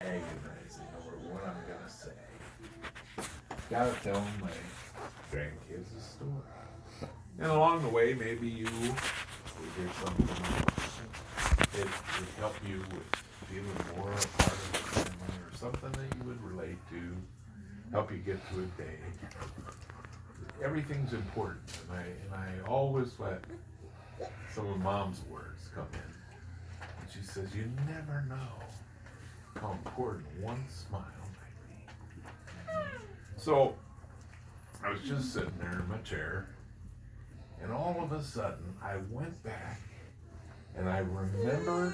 agonizing over what I'm gonna say. Gotta tell my grandkids a story. And along the way, maybe you hear something it would help you with feeling more a part of the family or something that you would relate to, help you get through a day. Everything's important, and I always let some of Mom's words come in. And she says, you never know how important one smile might be. So I was just sitting there in my chair, and all of a sudden I went back and I remembered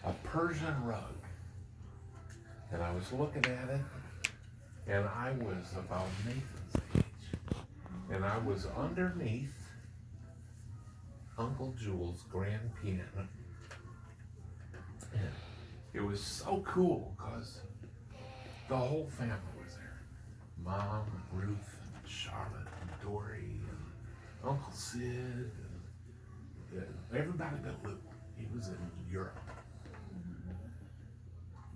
a Persian rug. And I was looking at it, and I was about Nathan's age. And I was underneath Uncle Jules' grand piano. And it was so cool because the whole family was there. Mom, and Ruth, and Charlotte, and Dory, and Uncle Sid, and everybody but Luke. He was in Europe.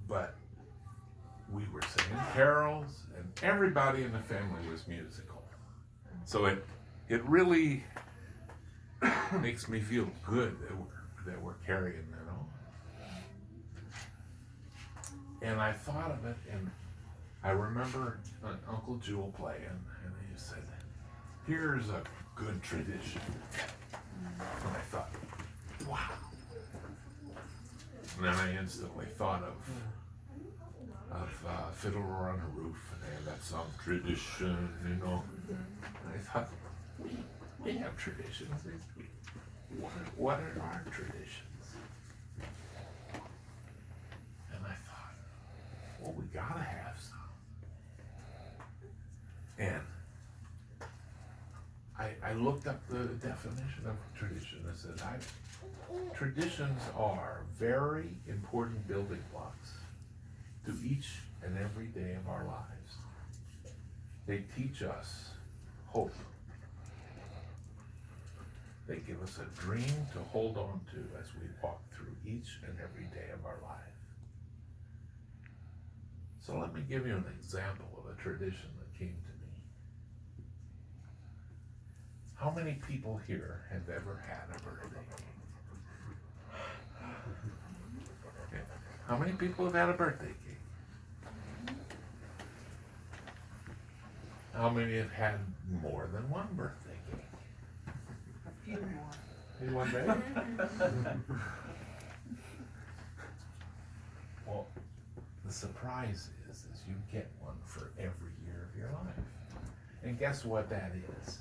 But we were singing carols, and everybody in the family was musical. So it really makes me feel good that we're carrying that on. And I thought of it, and I remember Uncle Jewel playing, and he said, here's a good tradition. And I thought, wow. And then I instantly thought of Fiddler on the Roof, and they have that song, Tradition, you know. And I thought, we have traditions. What are our traditions? And I thought, well, we gotta have some. And I looked up the definition of tradition. It says, traditions are very important building blocks to each and every day of our lives. They teach us hope. They give us a dream to hold on to as we walk through each and every day of our life. So let me give you an example of a tradition that came to me. How many people here have ever had a birthday cake? Okay. How many people have had a birthday cake? How many have had more than one birthday cake? A few more. In one day? Well, the surprise is you get one for every year of your life. And guess what that is?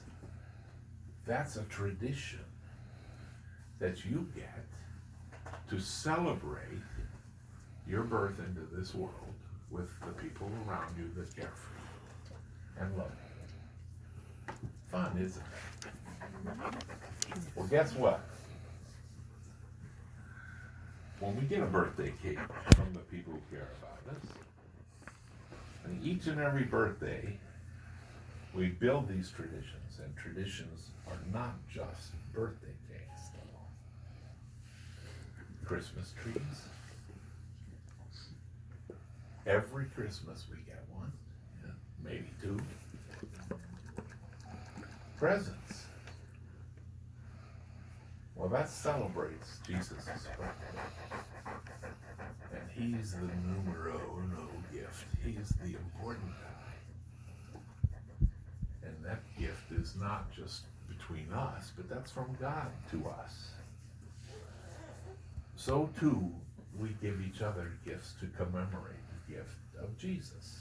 That's a tradition that you get to celebrate your birth into this world with the people around you that care for you and love you. Fun, isn't it? Well, guess what? When we get a birthday cake from the people who care about us, and each and every birthday, we build these traditions, and traditions are not just birthday cakes. Christmas trees. Every Christmas we get one, yeah, maybe two. Presents. Well, that celebrates Jesus' birthday. And he's the numero uno gift. He's the important guy. And that gift is not just between us, but that's from God to us. So too, we give each other gifts to commemorate the gift of Jesus.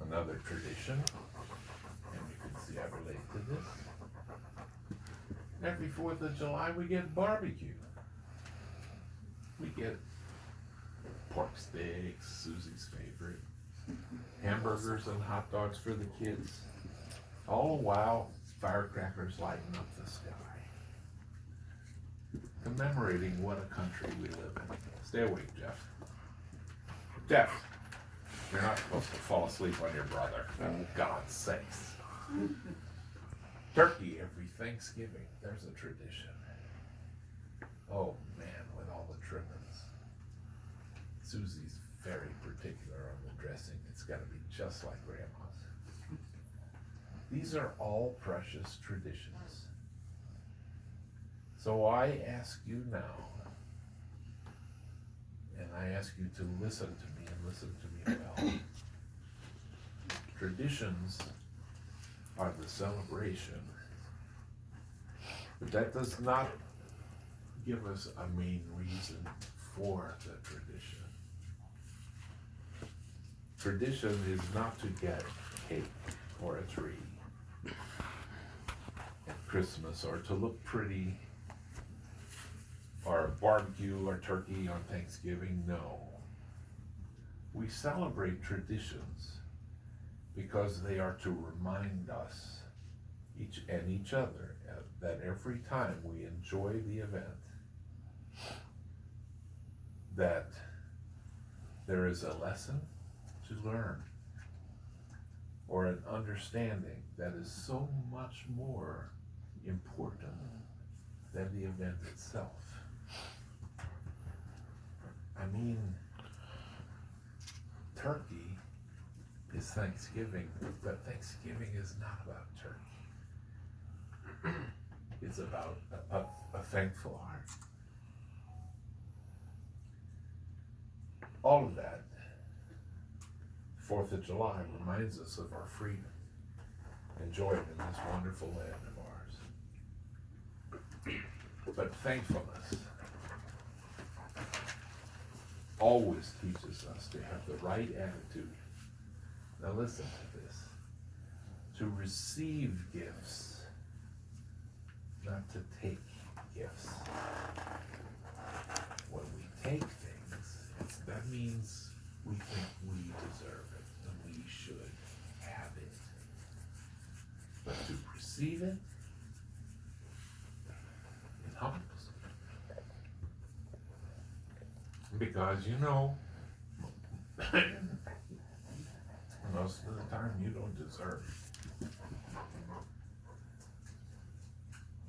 Another tradition, and you can see I relate to this. Every 4th of July we get barbecue. We get pork steaks, Susie's favorite, hamburgers and hot dogs for the kids. All the while, firecrackers lighting up the sky. Commemorating what a country we live in. Stay awake, Jeff. Jeff, you're not supposed to fall asleep on your brother. For God's sakes. Turkey every Thanksgiving. There's a tradition. Oh man, with all the trimmings. Susie's very particular on the dressing. It's gotta be just like Grandma's. These are all precious traditions. So I ask you now, and I ask you to listen to me and listen to me well. Traditions are the celebration, but that does not give us a main reason for the tradition. Tradition is not to get cake or a tree at Christmas, or to look pretty, or barbecue or turkey on Thanksgiving. No. We celebrate traditions because they are to remind us, each other, that every time we enjoy the event, that there is a lesson to learn, or an understanding that is so much more important than the event itself. I mean, turkey is Thanksgiving, but Thanksgiving is not about turkey. It's about a thankful heart. All of that, 4th of July reminds us of our freedom enjoyed in this wonderful land of ours. But thankfulness always teaches us to have the right attitude. Now listen to this. To receive gifts, not to take gifts. When we take things, that means we think we deserve it and we should have it. But to receive it, it humbles. Because most of the time you don't deserve it.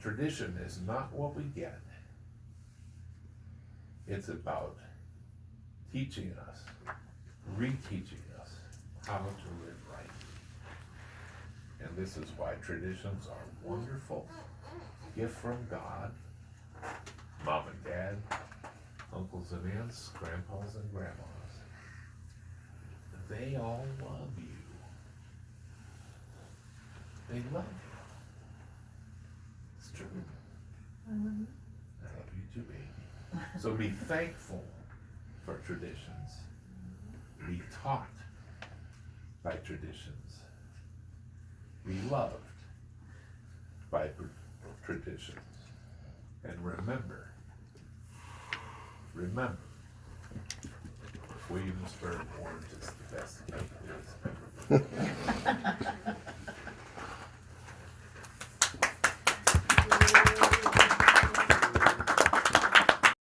Tradition is not what we get. It's about teaching us, reteaching us how to live right. And this is why traditions are wonderful, gift from God, mom and dad, uncles and aunts, grandpas and grandmas. They all love you. They love you. It's true. I love you too, baby. So be thankful for traditions. Be taught by traditions. Be loved by traditions. And remember, Williamsburg orange is the best cake there is.